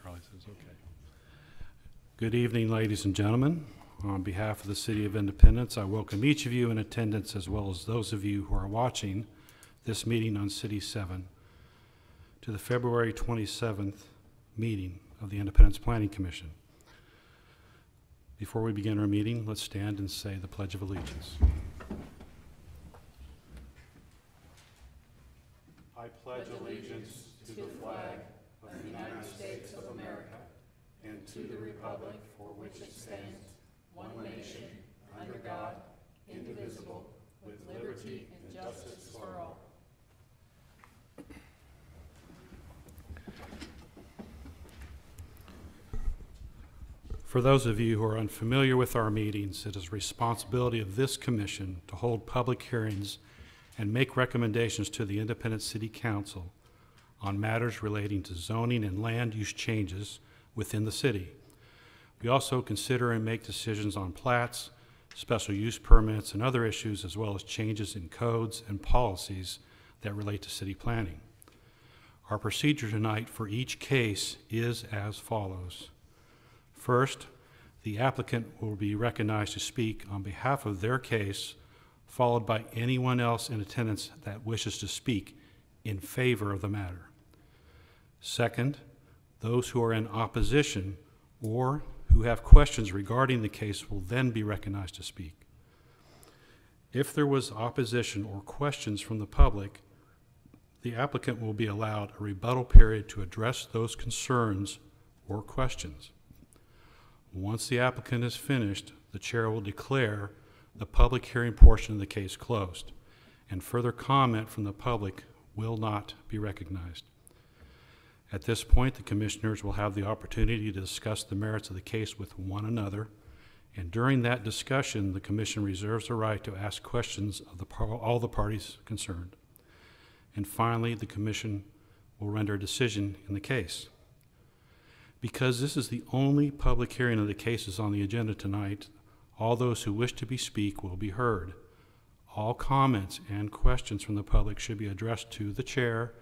Charlie says okay. Good evening, ladies and gentlemen. On behalf of the City of Independence, I welcome each of you in attendance, as well as those of you who are watching this meeting on City 7, to the February 27th meeting of the Independence Planning Commission. Before we begin our meeting, let's stand and say the Pledge of Allegiance. I pledge allegiance to the flag of the United States of America and to the republic for which it stands, one nation, under God, indivisible, with liberty and justice for all. For those of you who are unfamiliar with our meetings, it is the responsibility of this commission to hold public hearings and make recommendations to the Independence City Council on matters relating to zoning and land use changes within the city. We also consider and make decisions on plats, special use permits, and other issues, as well as changes in codes and policies that relate to city planning. Our procedure tonight for each case is as follows. First, the applicant will be recognized to speak on behalf of their case, followed by anyone else in attendance that wishes to speak in favor of the matter. Second, those who are in opposition or who have questions regarding the case will then be recognized to speak. If there was opposition or questions from the public, the applicant will be allowed a rebuttal period to address those concerns or questions. Once the applicant is finished, the chair will declare the public hearing portion of the case closed, and further comment from the public will not be recognized. At this point, the commissioners will have the opportunity to discuss the merits of the case with one another, and during that discussion, the commission reserves the right to ask questions of all the parties concerned. And finally, the commission will render a decision in the case. Because this is the only public hearing of the cases on the agenda tonight, all those who wish to speak will be heard. All comments and questions from the public should be addressed to the chair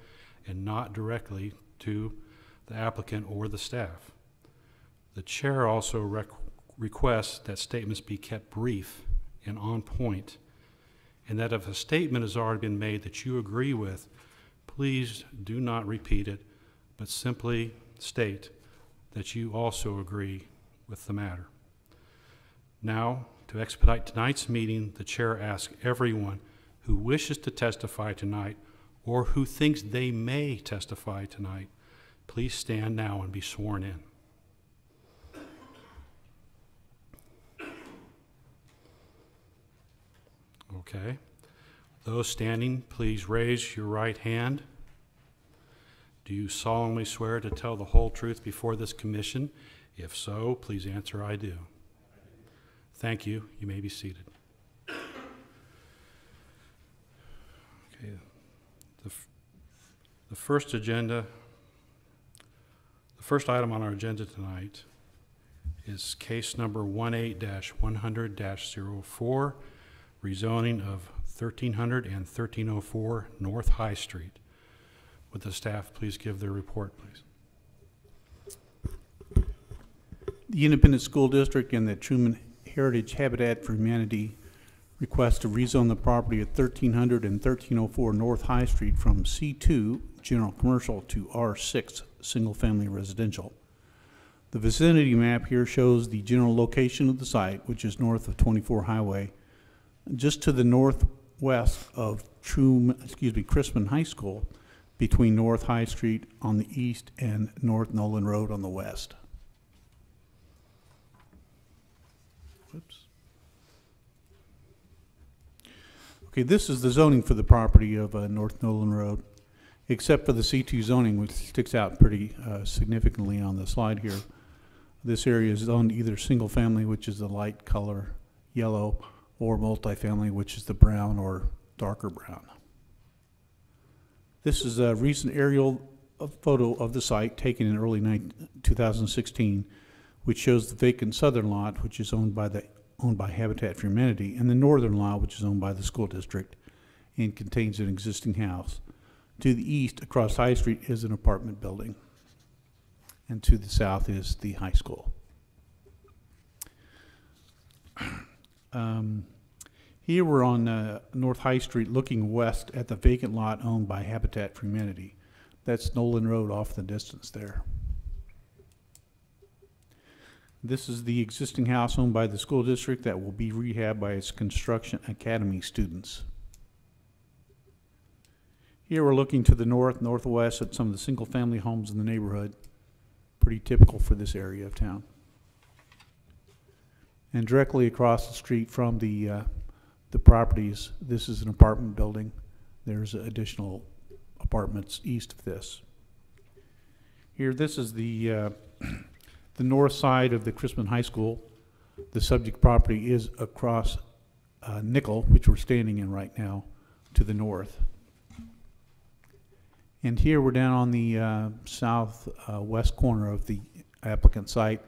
and not directly to the applicant or the staff. The chair also requests that statements be kept brief and on point, and that if a statement has already been made that you agree with, please do not repeat it, but simply state that you also agree with the matter. Now, to expedite tonight's meeting, the chair asks everyone who wishes to testify tonight or who thinks they may testify tonight, please stand now and be sworn in. Okay. Those standing, please raise your right hand. Do you solemnly swear to tell the whole truth before this commission? If so, please answer, I do. Thank you. You may be seated. Okay. The first item on our agenda tonight is case number 18-100-04, rezoning of 1300 and 1304 North High Street. Would the staff please give their report, please? The Independence School District and the Truman Heritage Habitat for Humanity request to rezone the property at 1300 and 1304 North High Street from C2 General Commercial to R6 Single Family Residential. The vicinity map here shows the general location of the site, which is north of 24 Highway, just to the northwest of Crispin High School, between North High Street on the east and North Nolan Road on the west. Whoops. Okay, this is the zoning for the property of North Nolan Road, except for the C2 zoning, which sticks out pretty significantly on the slide here. This area is zoned either single family, which is the light color yellow, or multifamily, which is the brown or darker brown. This is a recent aerial photo of the site taken in early 2016, which shows the vacant southern lot, which is owned by Habitat for Humanity, and the northern lot, which is owned by the school district and contains an existing house. To the east, across High Street, is an apartment building. and to the south is the high school. Here we're on North High Street looking west at the vacant lot owned by Habitat for Humanity. That's Nolan Road off in the distance there. This is the existing house owned by the school district that will be rehabbed by its construction academy students. Here we're looking to the north, northwest at some of the single-family homes in the neighborhood. Pretty typical for this area of town. And directly across the street from the properties, this is an apartment building. There's additional apartments east of this. Here, this is the north side of the Crispin High School. The subject property is across Nickel, which we're standing in right now, to the north. And here we're down on the southwest corner of the applicant site.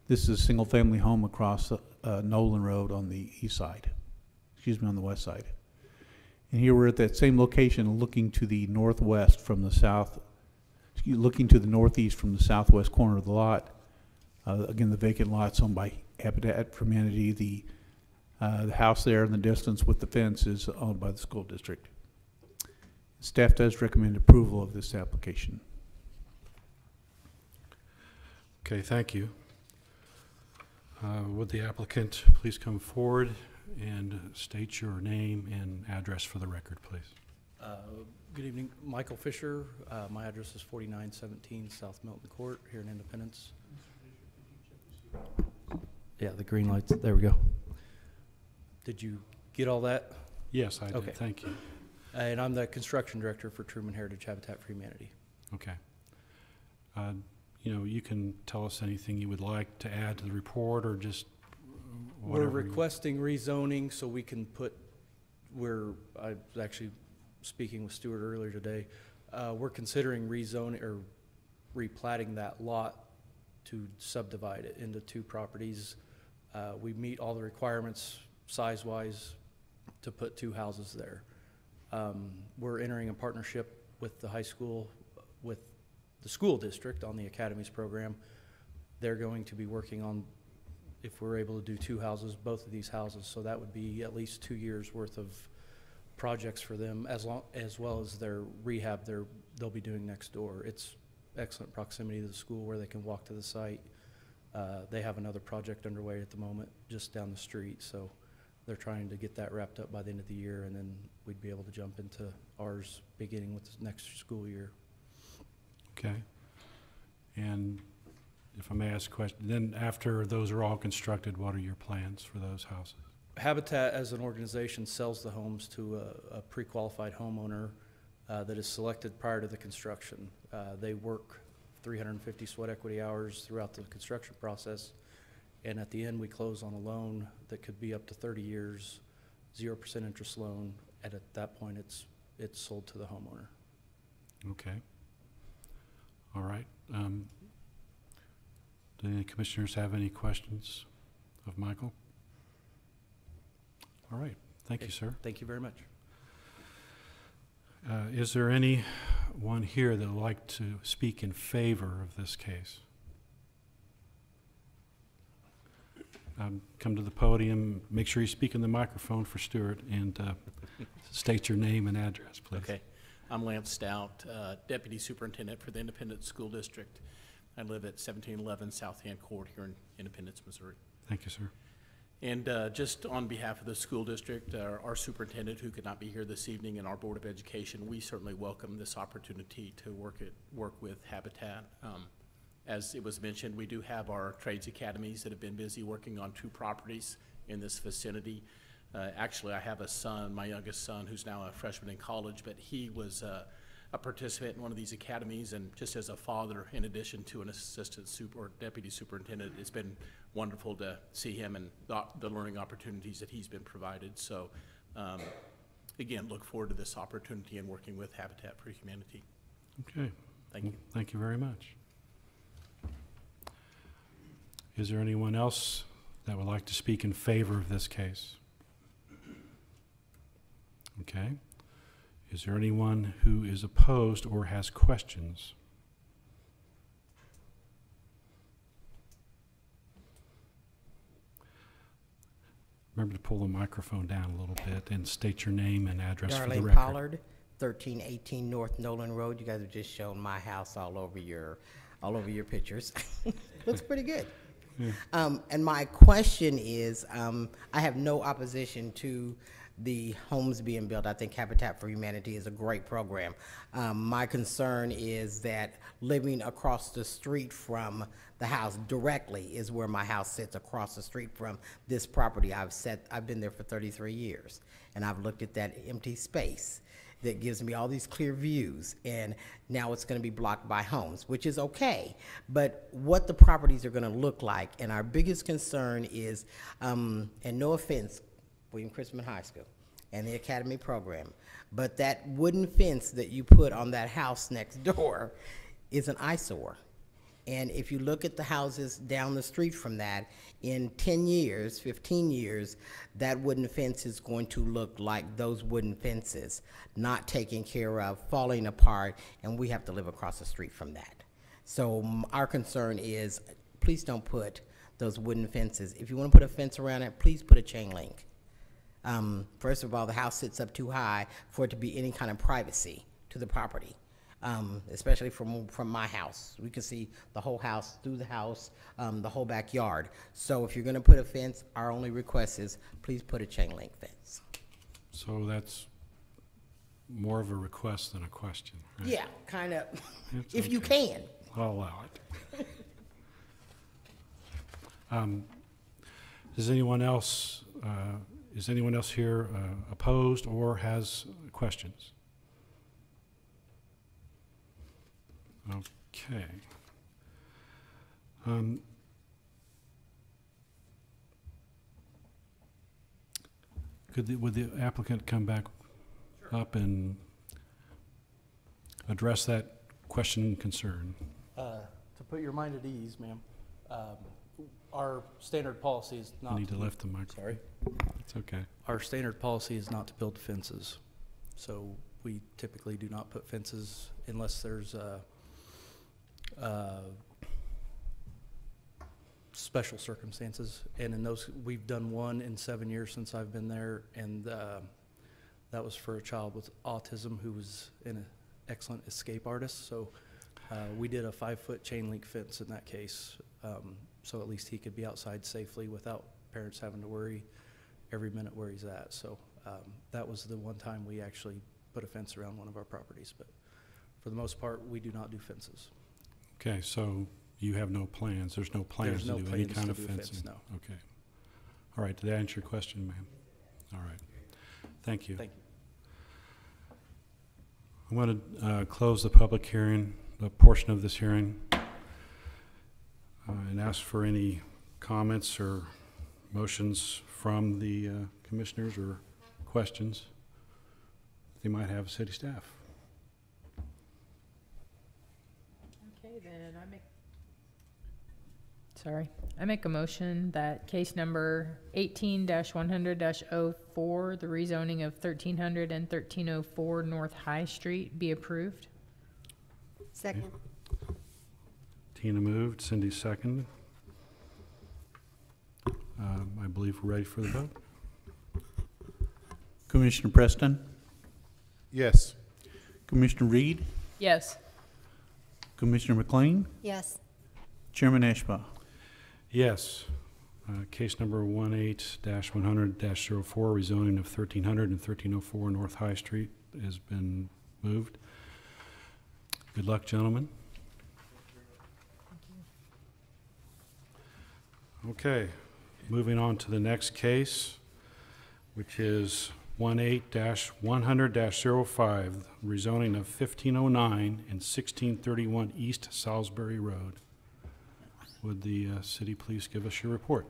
This is a single-family home across Nolan Road on the east side. Excuse me, on the west side. And here we're at that same location looking to the northwest from the south, looking to the northeast from the southwest corner of the lot. Again, the vacant lot's owned by Habitat for Humanity. The house there in the distance with the fence is owned by the school district. Staff does recommend approval of this application. Okay, thank you. Would the applicant please come forward and state your name and address for the record, please? Good evening, Michael Fisher. My address is 4917 South Milton Court here in Independence. Yeah, the green lights, there we go. Did you get all that? Yes, I did. Okay. Thank you. And I'm the construction director for Truman Heritage Habitat for Humanity. Okay. You know, you can tell us anything you would like to add to the report, or just whatever. We're requesting rezoning so we can put, I was actually speaking with Stuart earlier today, we're considering rezoning or replatting that lot to subdivide it into 2 properties. We meet all the requirements size-wise to put 2 houses there. We're entering a partnership with the high school, with the school district on the academies program. They're going to be working on, if we're able to do 2 houses, both of these houses, so that would be at least 2 years worth of projects for them, as well as their rehab they'll be doing next door. It's excellent proximity to the school where they can walk to the site. They have another project underway at the moment just down the street, so they're trying to get that wrapped up by the end of the year, and then we'd be able to jump into ours beginning with the next school year. Okay. And if I may ask a question, then after those are all constructed, what are your plans for those houses? Habitat as an organization sells the homes to a pre-qualified homeowner that is selected prior to the construction. They work 350 sweat equity hours throughout the construction process, and at the end we close on a loan that could be up to 30 years, 0% interest loan, and at that point it's sold to the homeowner. Okay. All right. Do any commissioners have any questions of Michael? All right. Thank you, sir. Thank you very much. Is there anyone here that would like to speak in favor of this case? Come to the podium. Make sure you speak in the microphone for Stuart, and state your name and address, please. Okay. I'm Lance Stout, Deputy Superintendent for the Independence School District. I live at 1711 South Hand Court here in Independence, Missouri. Thank you, sir. And just on behalf of the school district, our superintendent who could not be here this evening, and our Board of Education, we certainly welcome this opportunity to work with Habitat. As it was mentioned, we do have our trades academies that have been busy working on 2 properties in this vicinity. Actually, I have a son, my youngest son, who's now a freshman in college, but he was a participant in one of these academies, and just as a father, in addition to an assistant or deputy superintendent, it's been wonderful to see him and the learning opportunities that he's been provided. So, again, look forward to this opportunity and working with Habitat for Humanity. Okay. Thank you. Thank you very much. Is there anyone else that would like to speak in favor of this case? Okay. Is there anyone who is opposed or has questions? Remember to pull the microphone down a little bit and state your name and address for the Darlene record. Pollard, 1318 North Nolan Road. You guys have just shown my house all over your pictures. Looks pretty good. Yeah. And my question is, I have no opposition to the homes being built. I think Habitat for Humanity is a great program. My concern is that living across the street from the house directly is where my house sits, across the street from this property. I've been there for 33 years, and I've looked at that empty space that gives me all these clear views, and now it's going to be blocked by homes, which is okay. But what the properties are going to look like, and our biggest concern is, and no offense, William Chrisman High School and the Academy program, but that wooden fence that you put on that house next door is an eyesore. And if you look at the houses down the street from that, in 10 years, 15 years, that wooden fence is going to look like those wooden fences, not taken care of, falling apart, and we have to live across the street from that. So our concern is, please don't put those wooden fences. If you want to put a fence around it, please put a chain link. First of all, the house sits up too high for it to be any kind of privacy to the property. Especially from my house. We can see the whole house, through the house, the whole backyard. So if you're gonna put a fence, our only request is, please put a chain link fence. So that's more of a request than a question, right? Yeah, kinda, It's if you okay. can. I'll allow it. Is anyone else here opposed or has questions? Okay. Would the applicant come back up and address that question and concern? To put your mind at ease, ma'am, our standard policy is not. You need to lift the microphone. Sorry. It's okay. Our standard policy is not to build fences. So we typically do not put fences unless there's special circumstances. And in those, we've done one in 7 years since I've been there, and that was for a child with autism who was an excellent escape artist. So we did a 5-foot chain link fence in that case, so at least he could be outside safely without parents having to worry every minute where he's at. So that was the one time we actually put a fence around one of our properties. But for the most part, we do not do fences. Okay, so you have no plans, there's no plans There's no to do any plans kind to of do a fence, fencing? no. Okay. All right, did that answer your question, ma'am? All right. Thank you. Thank you. I'm going to close the public hearing, the portion of this hearing, and ask for any comments or motions from the commissioners or questions they might have of city staff. Okay, then I make a motion that case number 18-100-04, the rezoning of 1300 and 1304 North High Street, be approved. Second. Tina moved, Cindy seconded. I believe we're ready for the vote. Commissioner Preston, Yes. Commissioner Reed, Yes. Commissioner McLean, Yes. Chairman Ashbaugh. Yes. Case number 18-100-04, rezoning of 1300 and 1304 North High Street has been moved. Good luck, gentlemen. Okay, moving on to the next case, which is 18-100-05, rezoning of 1509 and 1631 East Salisbury Road. Would the city please give us your report?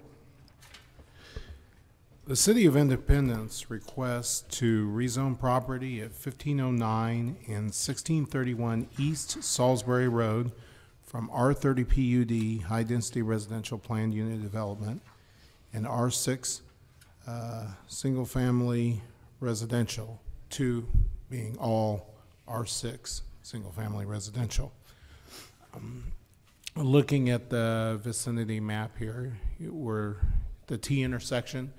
The City of Independence requests to rezone property at 1509 and 1631 East Salisbury Road from R30 PUD High Density Residential Planned Unit Development and R6 Single Family Residential to being all R6 Single Family Residential. Looking at the vicinity map here, we're the T intersection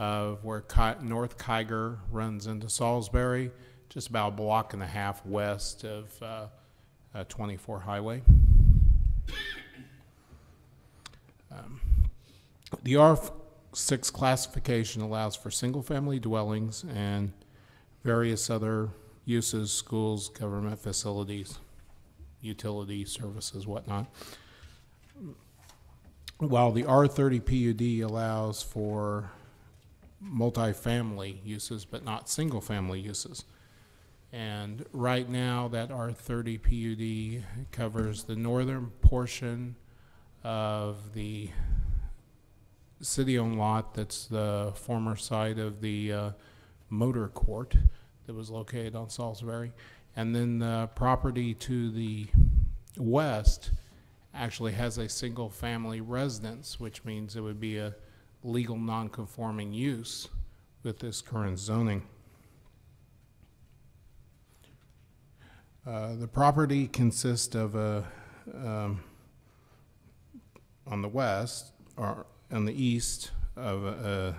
of where North Kiger runs into Salisbury, just about a block and a half west of 24 Highway. The R6 classification allows for single-family dwellings and various other uses, schools, government facilities, utility services, whatnot. While the R30 PUD allows for multifamily uses, but not single-family uses. And right now, that R30 PUD covers the northern portion of the city-owned lot that's the former site of the motor court that was located on Salisbury. And then the property to the west actually has a single-family residence, which means it would be a legal non-conforming use with this current zoning. The property consists of on the west, or on the east, of a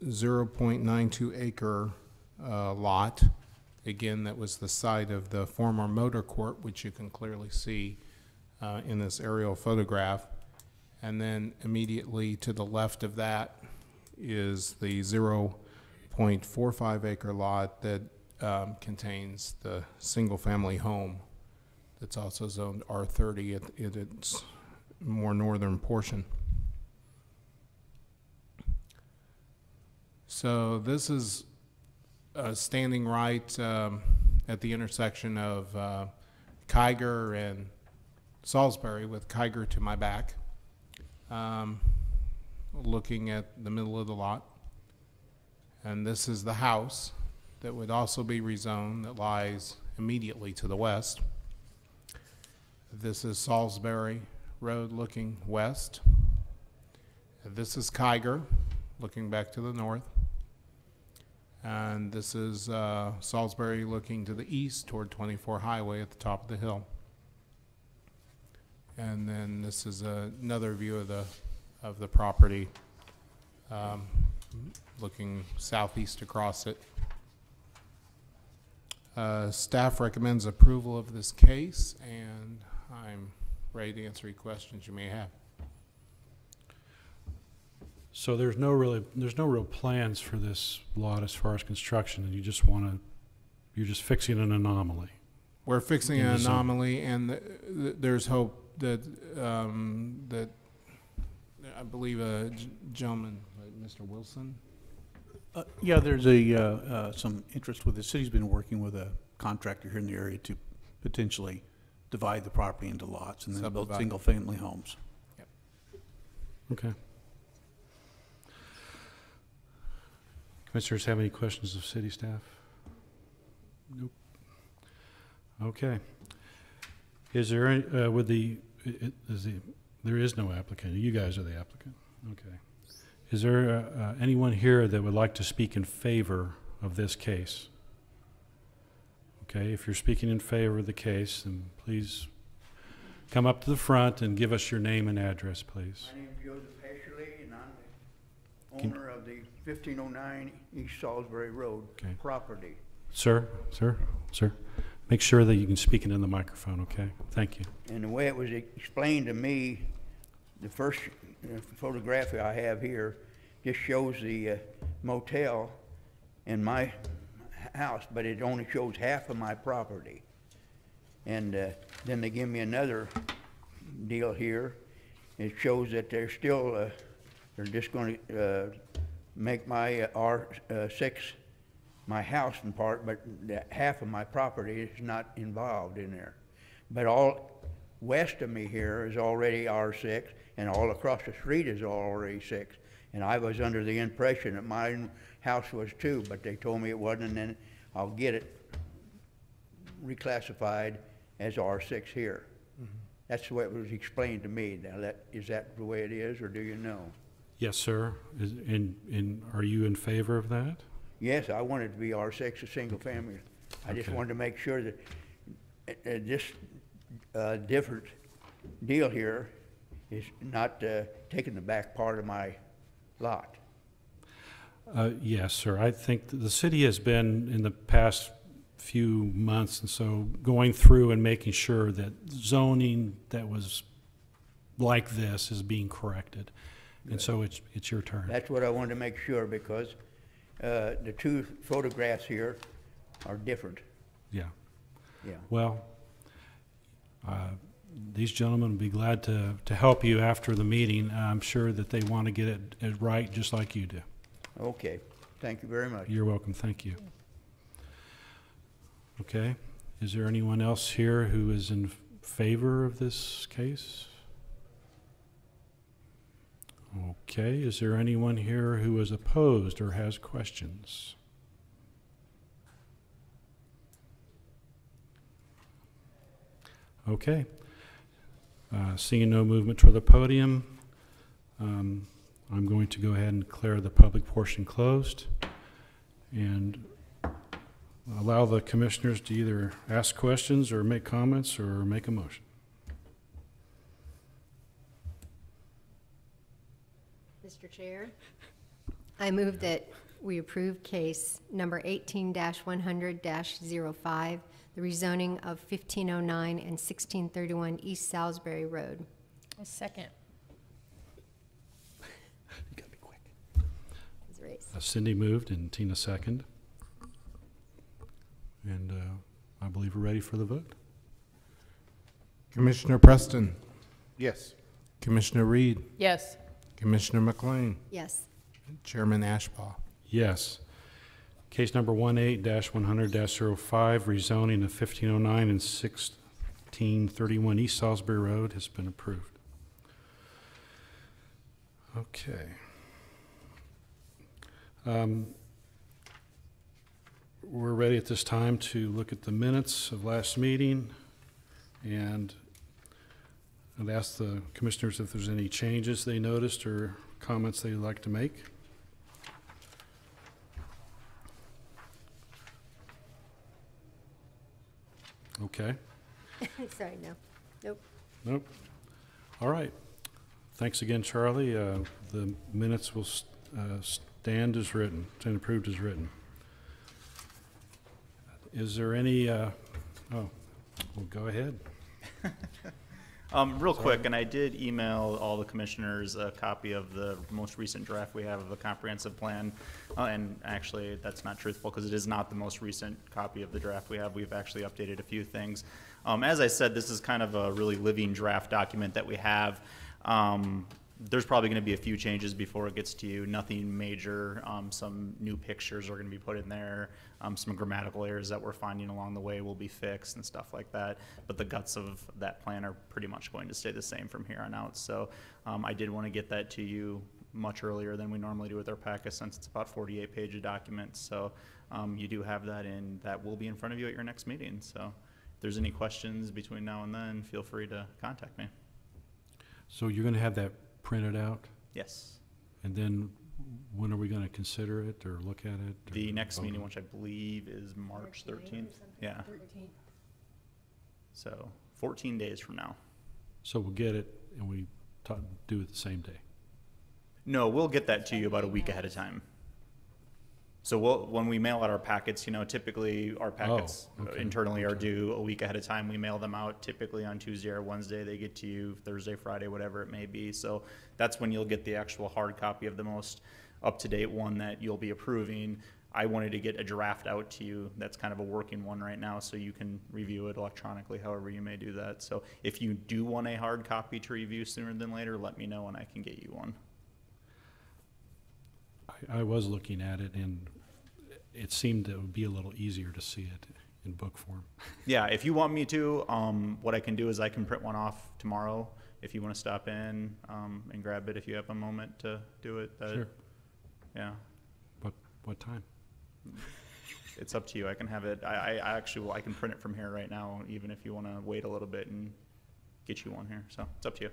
0.92 acre lot. Again, that was the site of the former motor court, which you can clearly see in this aerial photograph. And then immediately to the left of that is the 0.45 acre lot that contains the single-family home that's also zoned R30 at its more northern portion. So this is standing right at the intersection of Kiger and Salisbury, with Kiger to my back, looking at the middle of the lot. And this is the house that would also be rezoned that lies immediately to the west. This is Salisbury Road looking west. This is Kiger looking back to the north. And this is Salisbury looking to the east toward 24 Highway at the top of the hill. And then this is another view of the property, looking southeast across it. Staff recommends approval of this case, and I'm ready to answer any questions you may have. So there's no real plans for this lot as far as construction, and you're just fixing an anomaly. We're fixing In an the zone. anomaly, and there's hope that that I believe a gentleman, Mr. Wilson. Yeah, there's some interest with the city's been working with a contractor here in the area to potentially divide the property into lots and then build Subdivide. single-family homes. Okay. Commissioners have any questions of city staff? Nope. Okay. Is there any, there is no applicant. You guys are the applicant. Okay. Is there anyone here that would like to speak in favor of this case? Okay, if you're speaking in favor of the case, then please come up to the front and give us your name and address, please. My name is Joseph Hescherly, and I'm the owner of the 1509 East Salisbury Road Okay. property. Sir. Make sure that you can speak into the microphone, okay? Thank you. And the way it was explained to me, the first photograph I have here just shows the motel in my house, but it only shows half of my property. And then they give me another deal here. It shows that they're still, they're just going to make my R6 my house in part, but half of my property is not involved in there. But all west of me here is already R6, and all across the street is already 6. And I was under the impression that my house was too, but they told me it wasn't, and then I'll get it reclassified as R6 here. Mm-hmm. That's the way it was explained to me. Now, is that the way it is, or do you know? Yes, sir. And are you in favor of that? Yes, I want it to be R6, a single family. I just Okay. wanted to make sure that this different deal here is not taking the back part of my lot. Yes, sir. I think the city has been, in the past few months, and so going through and making sure that zoning that was like this is being corrected. And so it's your turn. That's what I wanted to make sure, because the two photographs here are different. Yeah. Yeah. Well, these gentlemen would be glad to help you after the meeting. I'm sure that they want to get it right just like you do. Okay, thank you very much. You're welcome. Thank you. Okay. Is there anyone else here who is in favor of this case? Okay. Is there anyone here who is opposed or has questions? Okay. Seeing no movement toward the podium, I'm going to go ahead and declare the public portion closed and allow the commissioners to either ask questions or make comments or make a motion. Mr. Chair, I move that we approve case number 18-100-05, the rezoning of 1509 and 1631 East Salisbury Road. A second. You gotta be quick. It's raised. Cindy moved and Tina second. And I believe we're ready for the vote. Commissioner Preston, Yes. Commissioner Reed, Yes. Commissioner McLean, Yes. Chairman Ashbaugh. Yes. Case number 18-100-05, rezoning of 1509 and 1631 East Salisbury Road has been approved. Okay. We're ready at this time to look at the minutes of last meeting, and I'd ask the commissioners if there's any changes they noticed or comments they'd like to make. Okay. Sorry, no. Nope. Nope. All right. Thanks again, Charlie. The minutes will stand as written, stand approved as written. Is there any, oh, well, go ahead. Real quick, and I did email all the commissioners a copy of the most recent draft we have of the comprehensive plan. And actually, that's not truthful, because it is not the most recent copy of the draft we have. We've actually updated a few things. As I said, this is kind of a really living draft document that we have. There's probably going to be a few changes before it gets to you. Nothing major. Some new pictures are going to be put in there. Some grammatical errors that we're finding along the way will be fixed and stuff like that. But the guts of that plan are pretty much going to stay the same from here on out. So I did want to get that to you much earlier than we normally do with our packet, since it's about 48-page document. So you do have that, and that will be in front of you at your next meeting. So if there's any questions between now and then, feel free to contact me. So you're going to have that printed out? Yes. And then when are we going to consider it or look at it? The or next vote meeting, on it? which I believe is March 13th. Yeah. 13. So 14 days from now. So we'll get it and we do it the same day. No, we'll get that to you about a week ahead of time. So when we mail out our packets, you know, typically our packets okay. internally are due a week ahead of time. We mail them out typically on Tuesday or Wednesday. They get to you Thursday, Friday, whatever it may be. So that's when you'll get the actual hard copy of the most up-to-date one that you'll be approving. I wanted to get a draft out to you. That's kind of a working one right now, so you can review it electronically, however you may do that. So if you do want a hard copy to review sooner than later, let me know and I can get you one. I was looking at it and it seemed it would be a little easier to see it in book form. Yeah, if you want me to, what I can do is I can print one off tomorrow if you want to stop in and grab it if you have a moment to do it. Sure. Yeah. What time? It's up to you. I can have it. I actually, I can print it from here right now, even if you want to wait a little bit and get you one here. So it's up to you.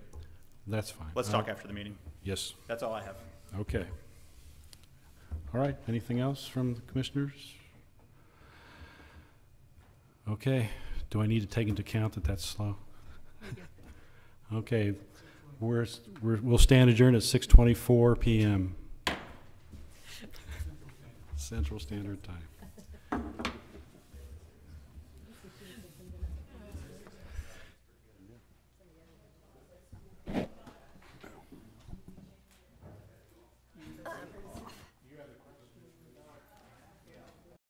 That's fine. Let's talk after the meeting. Yes. That's all I have. Okay. All right. Anything else from the commissioners? Okay. Do I need to take into account that that's slow? Okay. We'll stand adjourned at 6:24 p.m. Central Standard Time.